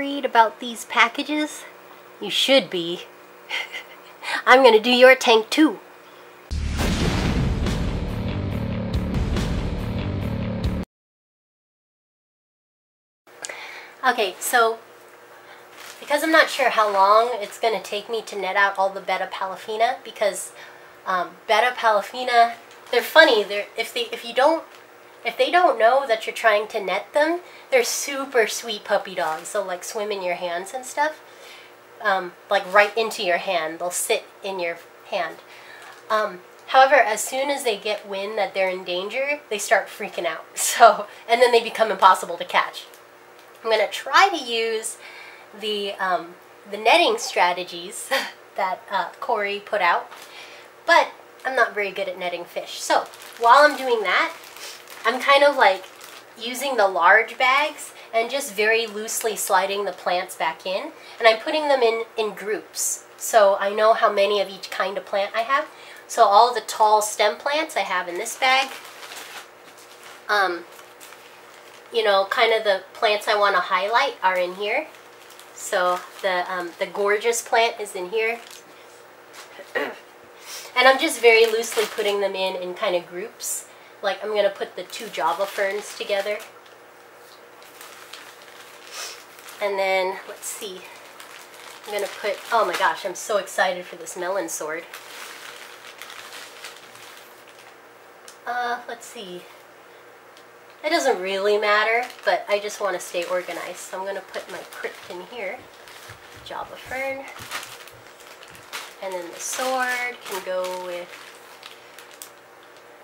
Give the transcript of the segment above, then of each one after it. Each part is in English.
worried about these packages? You should be. I'm gonna do your tank too. Okay, so because I'm not sure how long it's going to take me to net out all the Betta pallifina, because Betta pallifina, they're funny. If they don't know that you're trying to net them, they're super sweet puppy dogs. They'll like swim in your hands and stuff, like right into your hand. They'll sit in your hand. However, as soon as they get wind that they're in danger, they start freaking out. So, and then they become impossible to catch. I'm going to try to use the netting strategies that Corey put out, but I'm not very good at netting fish. So while I'm doing that, I'm kind of like using the large bags and just very loosely sliding the plants back in, and I'm putting them in groups. So I know how many of each kind of plant I have. So all the tall stem plants I have in this bag. You know, kind of the plants I want to highlight are in here. So the gorgeous plant is in here. And I'm just very loosely putting them in kind of groups. Like I'm going to put the 2 Java ferns together. And then, let's see. I'm going to put, oh my gosh, I'm so excited for this melon sword. Let's see. It doesn't really matter, but I just want to stay organized. So I'm going to put my crypt in here. Java fern. And then the sword can go with,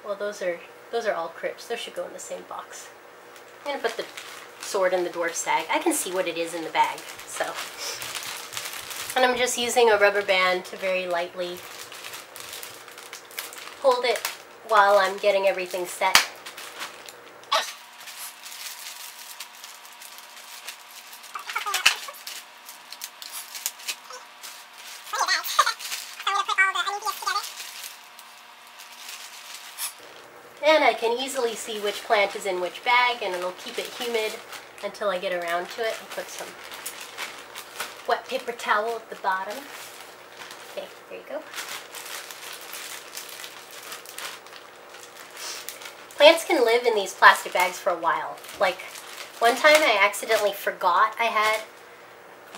well, those are all crypts. Those should go in the same box. I'm going to put the sword in the dwarf sag. I can see what it is in the bag. So, and I'm just using a rubber band to very lightly hold it while I'm getting everything set. And I can easily see which plant is in which bag, and it'll keep it humid until I get around to it. And put some wet paper towel at the bottom. Okay, there you go. Plants can live in these plastic bags for a while. Like, one time I accidentally forgot I had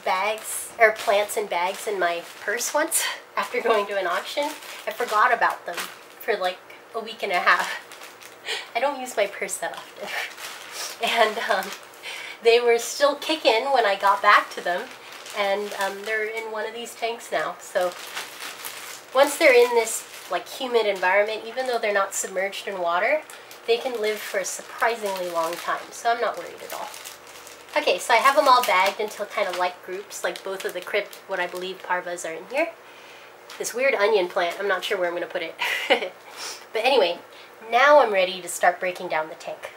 bags, or plants in bags in my purse once after going to an auction. I forgot about them for like a week and a half. I don't use my purse that often. And they were still kicking when I got back to them, and they're in one of these tanks now. So once they're in this like humid environment, even though they're not submerged in water, they can live for a surprisingly long time. So I'm not worried at all. Okay, so I have them all bagged into kind of like groups, like both of the crypt, what I believe parvas are in here. This weird onion plant, I'm not sure where I'm going to put it. But anyway, now I'm ready to start breaking down the tank.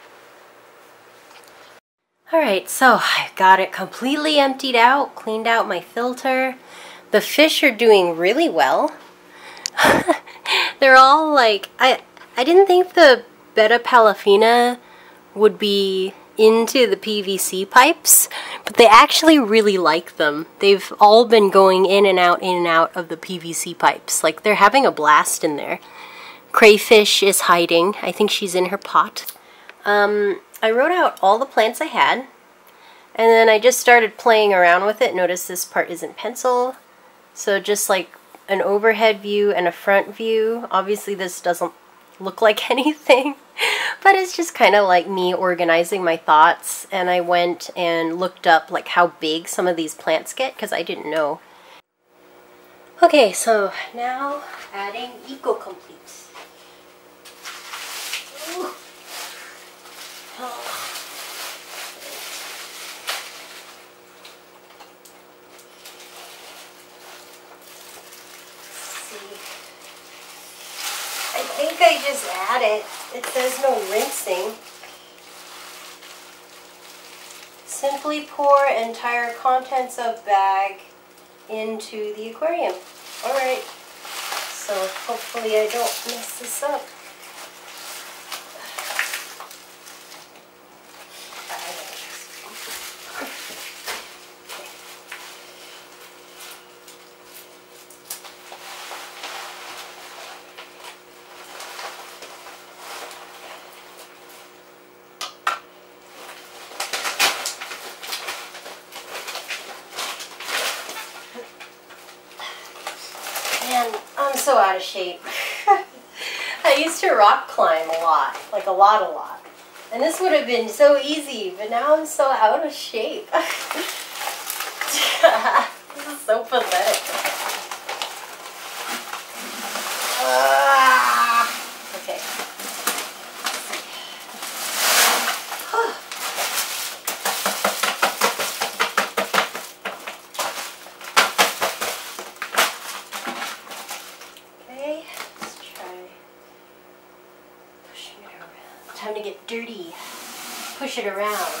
Alright, so I've got it completely emptied out, cleaned out my filter. The fish are doing really well. They're all like, I didn't think the Betta pallifina would be into the PVC pipes, but they actually really like them. They've all been going in and out of the PVC pipes. Like, they're having a blast in there. Crayfish is hiding. I think she's in her pot. I wrote out all the plants I had, and then I just started playing around with it. Notice this part isn't pencil, so just like an overhead view and a front view. Obviously this doesn't look like anything, but it's just kind of like me organizing my thoughts. And I went and looked up like how big some of these plants get, because I didn't know. Okay, so now adding Eco-Complete. Ooh. Oh. I think I just add it. It says no rinsing. Simply pour entire contents of bag into the aquarium. Alright, so hopefully I don't mess this up. Okay. Man, I'm so out of shape. I used to rock climb a lot, like a lot. And this would have been so easy, but now I'm so out of shape. This is so pathetic. Okay. Okay, let's try pushing it around. Time to get dirty. Push it around.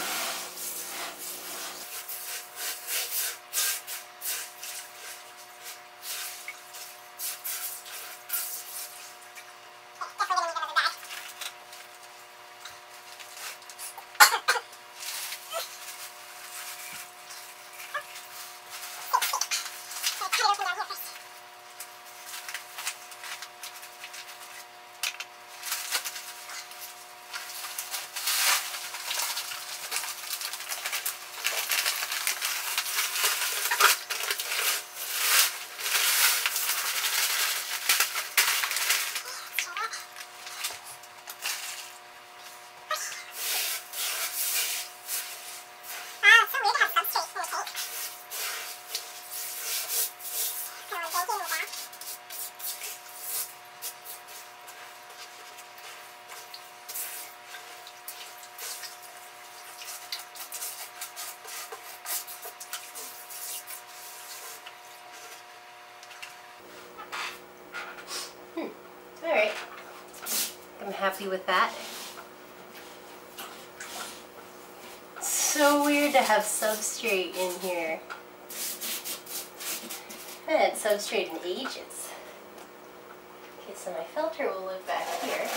Alright, I'm happy with that. It's so weird to have substrate in here. I haven't had substrate in ages. Okay, so my filter will live back here.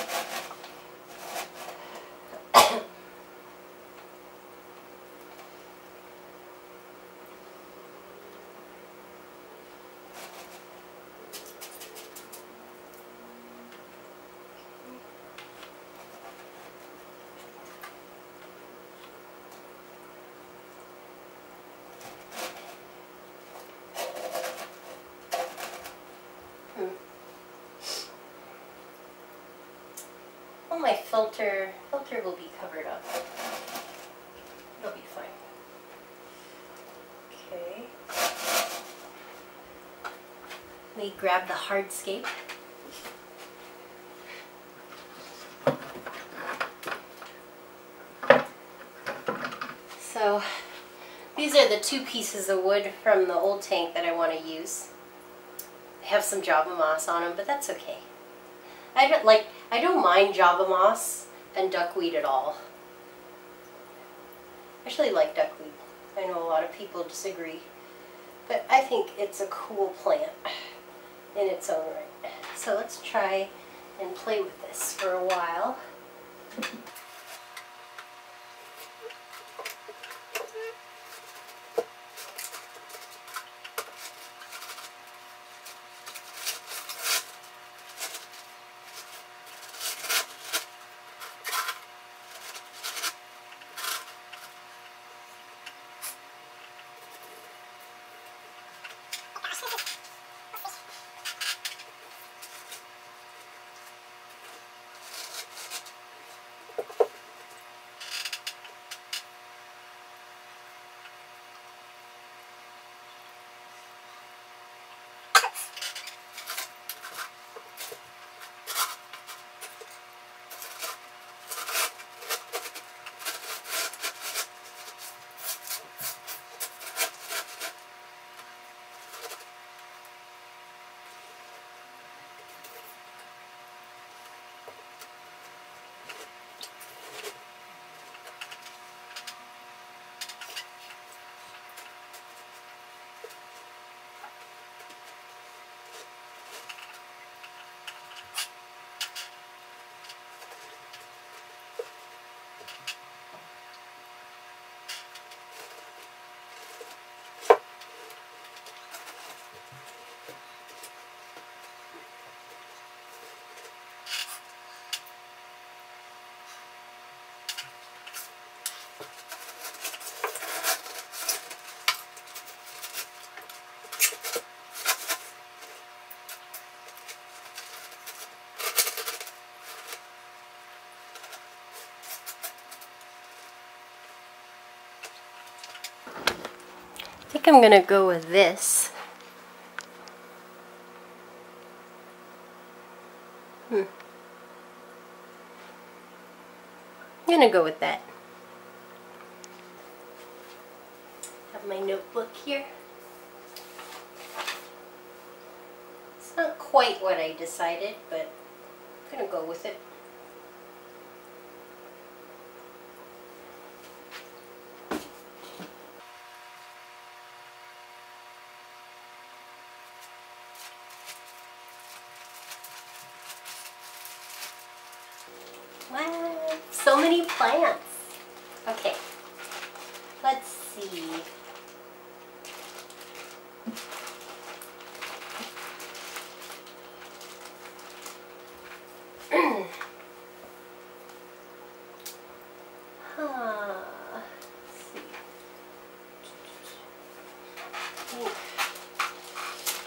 Well, my filter will be covered up. It'll be fine. Okay. Let me grab the Hardscape. So these are the 2 pieces of wood from the old tank that I want to use. They have some Java moss on them, but that's okay. I don't mind Java moss and duckweed at all. I actually like duckweed. I know a lot of people disagree, but I think it's a cool plant in its own right. So let's try and play with this for a while. I think I'm gonna go with this. I'm gonna go with that. Have my notebook here. It's not quite what I decided, but I'm gonna go with it. Wow, so many plants. Okay, let's see. Let's see.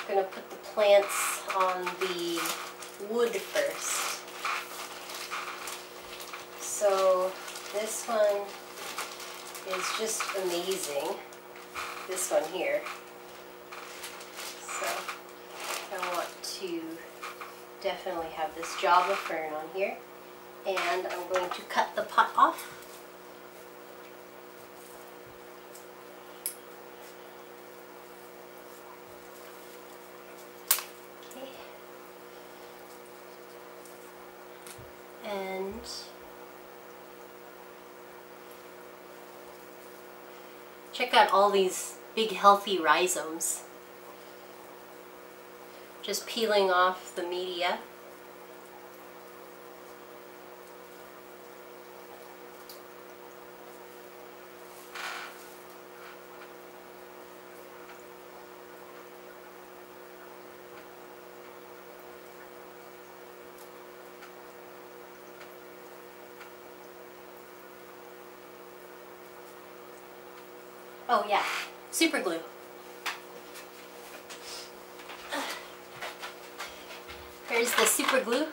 I'm gonna put the plants on the wood first. So this one is just amazing. This one here. So I want to definitely have this Java fern on here. And I'm going to cut the pot off. Okay. And check out all these big healthy rhizomes. Just peeling off the media. Oh yeah, super glue. Here's the super glue.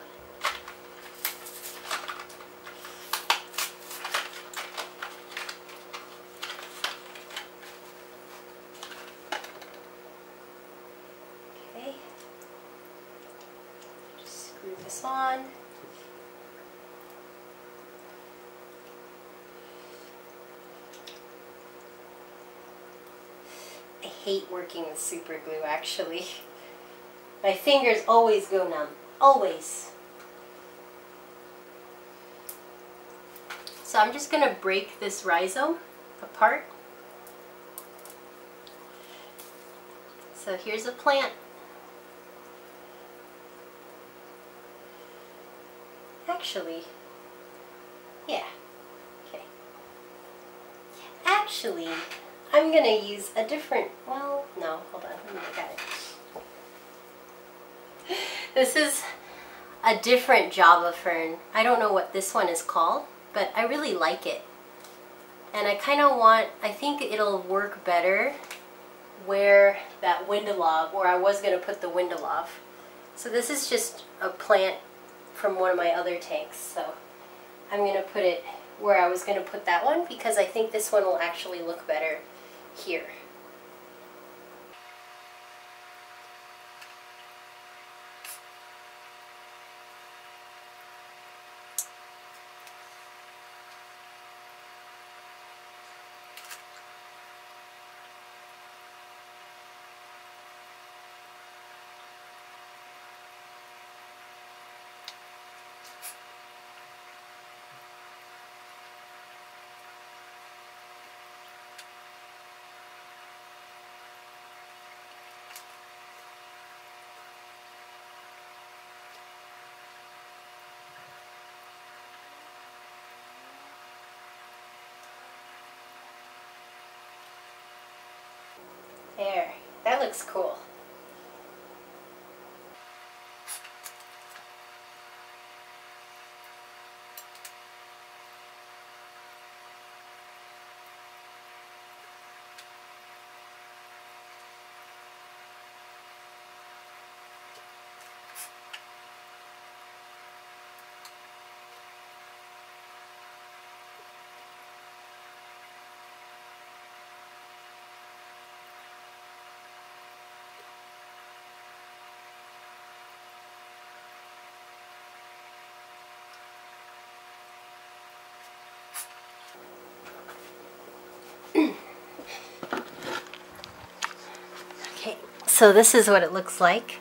Okay. Just screw this on. I hate working with super glue actually. My fingers always go numb. Always. So I'm just going to break this rhizome apart. So here's a plant. Actually, yeah. Okay. Actually, I'm going to use a different, well, no, hold on, let me look at it. This is a different Java fern. I don't know what this one is called, but I really like it. And I kind of want, I think it'll work better where that Windelov, where I was going to put the Windelov. So this is just a plant from one of my other tanks. So I'm going to put it where I was going to put that one because I think this one will actually look better here. There, that looks cool. Okay, so this is what it looks like.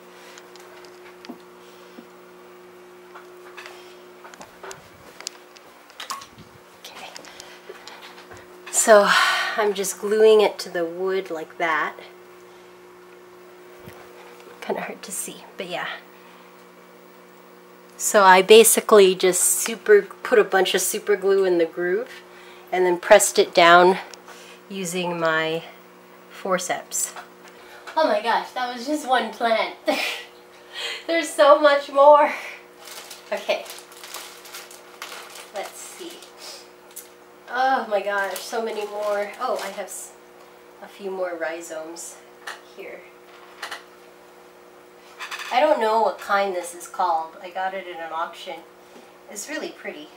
Okay, so I'm just gluing it to the wood like that. Kind of hard to see, but yeah. So I basically just put a bunch of super glue in the groove and then pressed it down using my forceps. Oh my gosh, that was just one plant. There's so much more. Okay, let's see. Oh my gosh, so many more. Oh, I have a few more rhizomes here. I don't know what kind this is called. I got it in an auction. It's really pretty.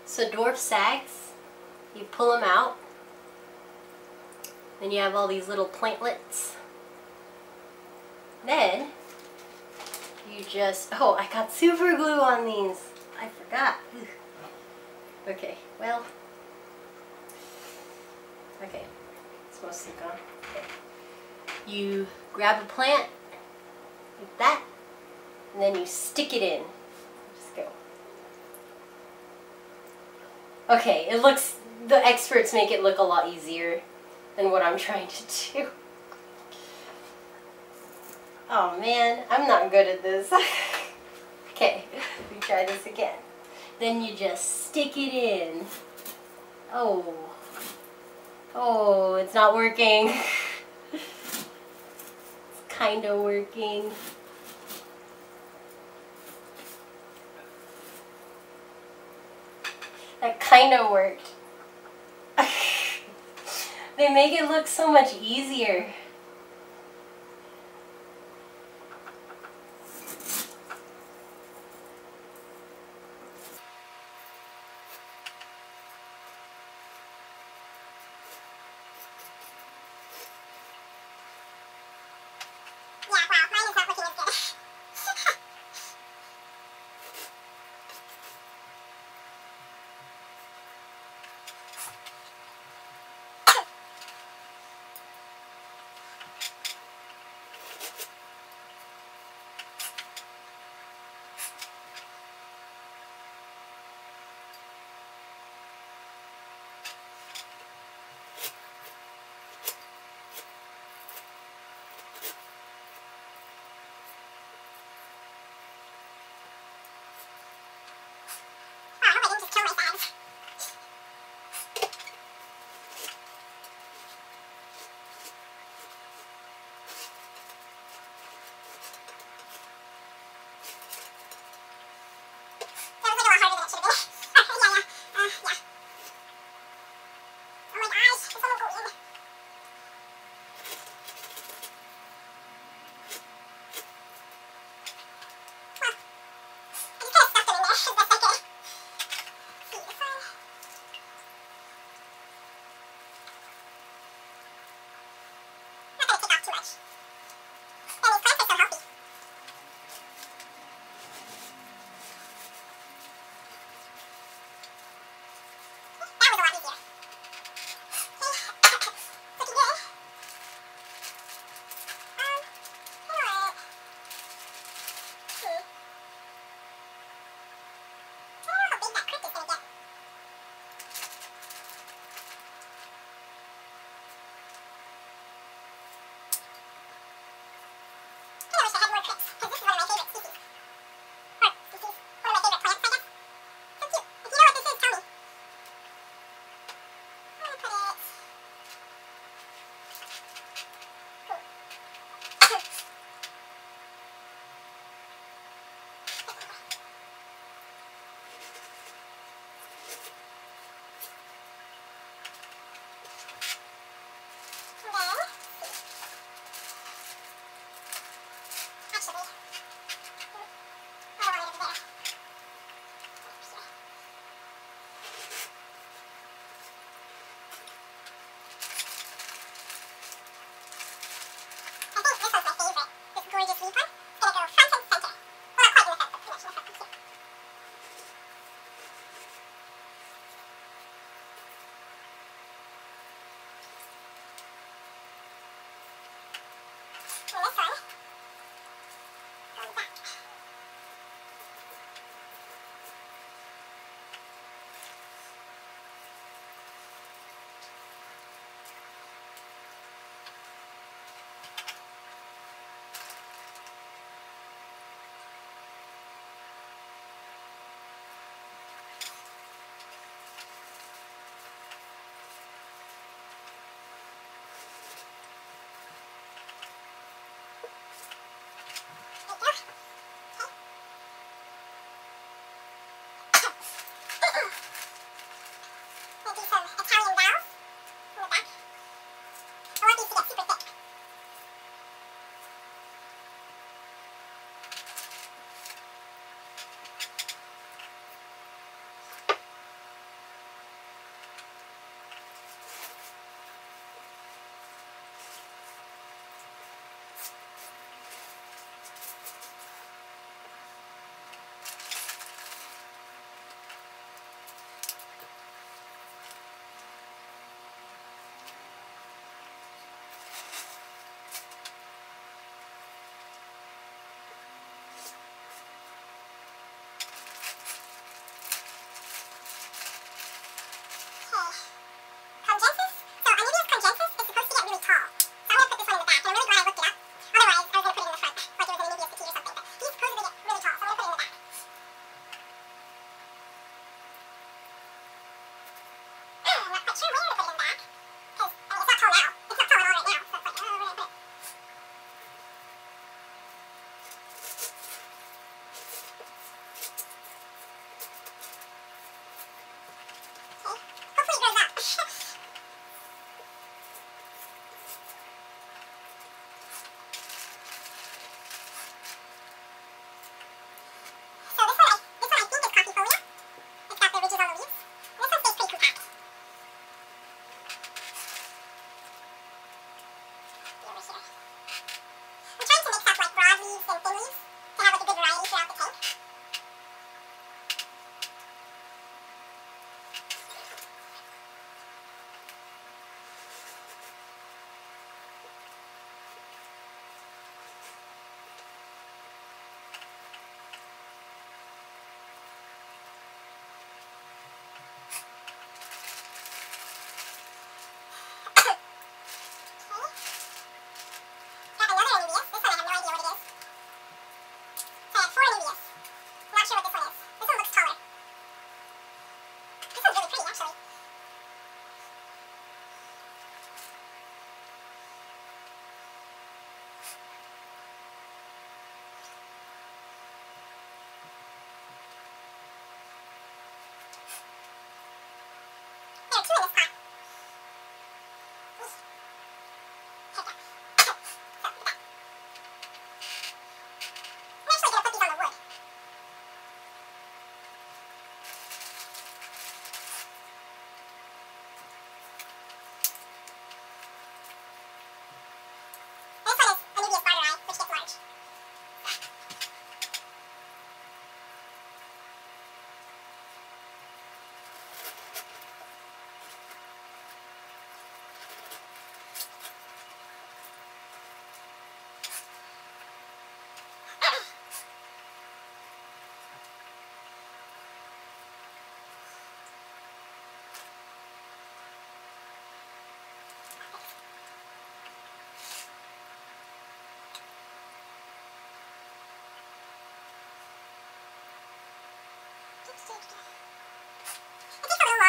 So dwarf sags, you pull them out. Then you have all these little plantlets. Then you just, oh, I got super glue on these. I forgot. Ugh. Okay, well, okay, it's mostly gone. Okay. You grab a plant like that, and then you stick it in. Just go. Okay, it looks, the experts make it look a lot easier than what I'm trying to do. Oh man, I'm not good at this. Okay, we try this again. Then you just stick it in. Oh. Oh, it's not working. Kind of working. That kind of worked. They make it look so much easier.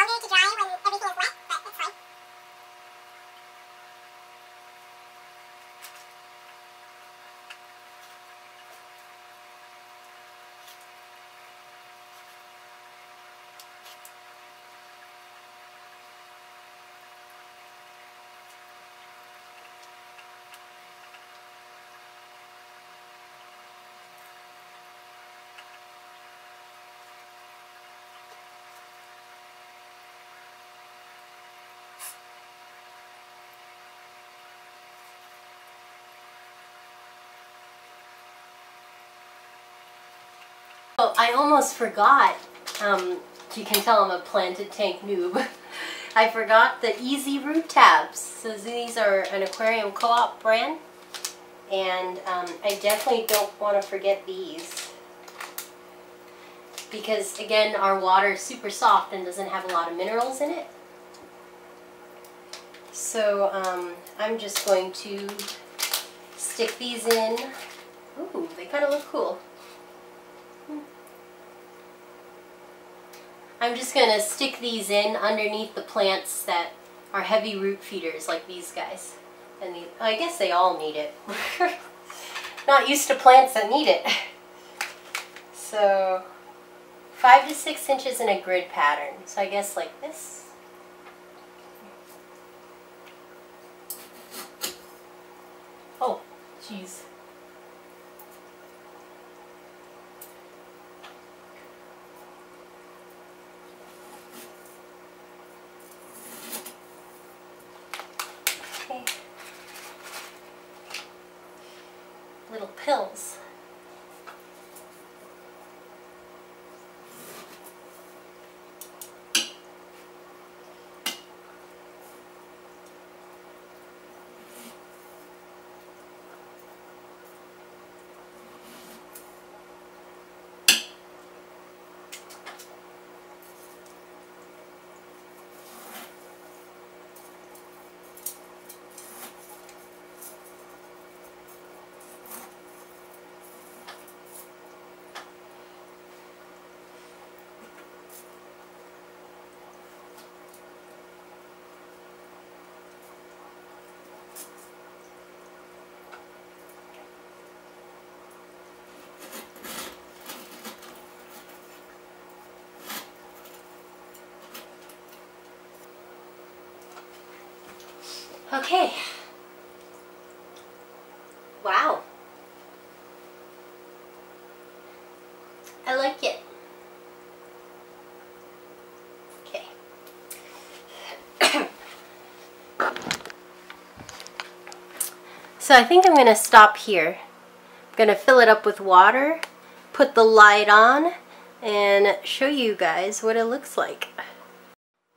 To dry when everything is wet, but it's fine. Oh, I almost forgot. You can tell I'm a planted tank noob. I forgot the Easy Root Tabs. So these are an aquarium co-op brand. And I definitely don't want to forget these. Because again, our water is super soft and doesn't have a lot of minerals in it. So I'm just going to stick these in. Ooh, they kind of look cool. I'm just going to stick these in underneath the plants that are heavy root feeders like these guys. And I guess they all need it. Not used to plants that need it. So 5 to 6 inches in a grid pattern. So I guess like this. Oh, jeez. Okay. Little pills. Okay. Wow. I like it. Okay. So I think I'm going to stop here. I'm going to fill it up with water, put the light on and show you guys what it looks like.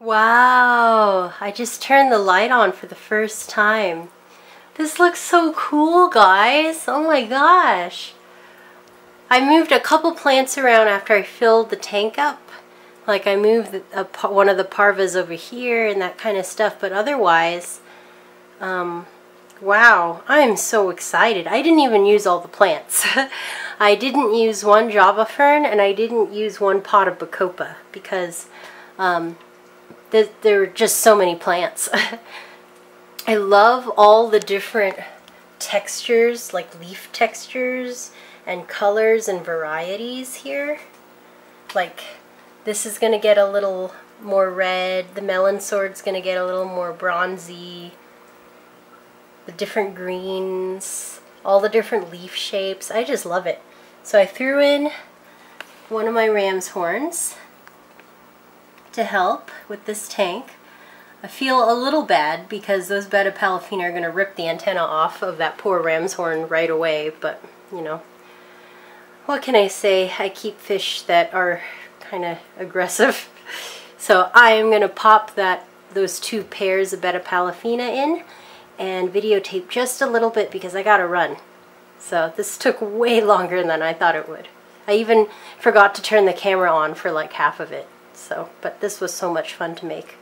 Wow, I just turned the light on for the first time. This looks so cool, guys. Oh my gosh. I moved a couple plants around after I filled the tank up. Like I moved one of the parvas over here and that kind of stuff, but otherwise, wow, I'm so excited. I didn't even use all the plants. I didn't use one Java fern and I didn't use one pot of Bacopa because there were just so many plants. I love all the different textures, like leaf textures and colors and varieties here. Like this is going to get a little more red, the melon sword's going to get a little more bronzy, the different greens, all the different leaf shapes. I just love it. So I threw in one of my ram's horns to help with this tank. I feel a little bad because those Betta pallifina are going to rip the antenna off of that poor ram's horn right away, but you know, what can I say? I keep fish that are kind of aggressive. So I am going to pop those two pairs of Betta pallifina in and videotape just a little bit because I gotta run. So this took way longer than I thought it would. I even forgot to turn the camera on for like half of it. So, but this was so much fun to make.